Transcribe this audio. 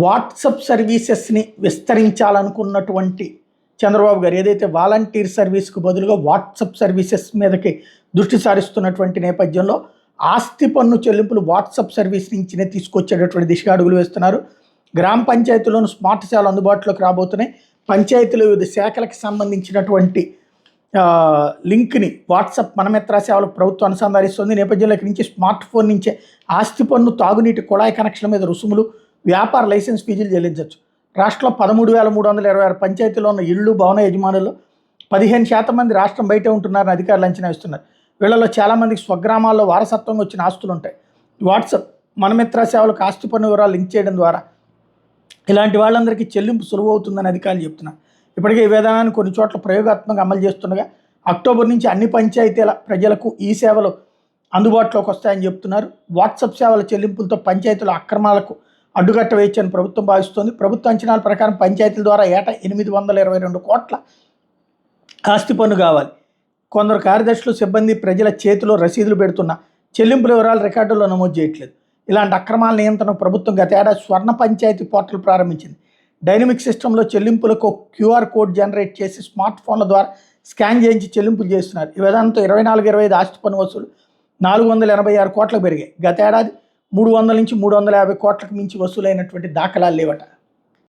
WhatsApp సర్వీసెస్ని విస్తరించాలనుకున్నటువంటి Chandrababu గారు ఏదైతే volunteer సర్వీస్కు బదులుగా వాట్సప్ సర్వీసెస్ మీదకి దృష్టి సారిస్తున్నటువంటి నేపథ్యంలో ఆస్తి పన్ను చెల్లింపులు వాట్సప్ సర్వీస్ నుంచినే తీసుకొచ్చేటటువంటి దిశగా అడుగులు వేస్తున్నారు. గ్రామ పంచాయతీలోని స్మార్ట్ సేవలు అందుబాటులోకి రాబోతున్నాయి. పంచాయతీలో వివిధ శాఖలకు సంబంధించినటువంటి లింక్ని వాట్సాప్ మనమిత్ర సేవలకు ప్రభుత్వం అనుసంధానిస్తుంది. నేపథ్యంలో ఇక్కడి నుంచి స్మార్ట్ ఫోన్ నుంచే ఆస్తి పన్ను, తాగునీటి కుళాయి కనెక్షన్ల మీద రుసుములు, వ్యాపార లైసెన్స్ ఫీజులు చెల్లించవచ్చు. రాష్ట్రంలో 13,326 పంచాయతీలో ఉన్న ఇళ్ళు, భవన యజమానుల్లో 15% మంది రాష్ట్రం బయటే ఉంటున్నారని అధికారులు అంచనా వేస్తున్నారు. వీళ్ళలో చాలామందికి స్వగ్రామాల్లో వారసత్వంగా వచ్చిన ఆస్తులు ఉంటాయి. వాట్సాప్ మనమిత్ర సేవలకు ఆస్తి పన్ను వివరాలు లింక్ చేయడం ద్వారా ఇలాంటి వాళ్ళందరికీ చెల్లింపు సులువు అవుతుందని అధికారులు చెప్తున్నారు. ఇప్పటికే ఈ విధానాన్ని కొన్ని చోట్ల ప్రయోగాత్మకంగా అమలు చేస్తుండగా అక్టోబర్ నుంచి అన్ని పంచాయతీల ప్రజలకు ఈ సేవలు అందుబాటులోకి వస్తాయని చెప్తున్నారు. వాట్సాప్ సేవల చెల్లింపులతో పంచాయతీల అక్రమాలకు అడ్డుకట్ట వేయచ్చని ప్రభుత్వం భావిస్తోంది. ప్రభుత్వ అంచనాల ప్రకారం పంచాయతీల ద్వారా ఏటా 822 కోట్ల ఆస్తి పన్ను కావాలి. కొందరు కార్యదర్శులు, సిబ్బంది ప్రజల చేతిలో రసీదులు పెడుతున్నా చెల్లింపుల వివరాలు రికార్డుల్లో నమోదు చేయట్లేదు. ఇలాంటి అక్రమాల నియంత్రణకు ప్రభుత్వం గత ఏడాది స్వర్ణ పంచాయతీ పోర్టల్ ప్రారంభించింది. డైనమిక్ సిస్టంలో చెల్లింపులకు క్యూఆర్ కోడ్ జనరేట్ చేసి స్మార్ట్ ఫోన్ల ద్వారా స్కాన్ చేయించి చెల్లింపులు చేస్తున్నారు. ఈ విధానంతో 24-25 ఆస్తి పన్ను వసూలు 486 కోట్లకు పెరిగాయి. గత ఏడాది 300 నుంచి 350 కోట్లకు మించి వసూలైనటువంటి దాఖలాలు లేవట.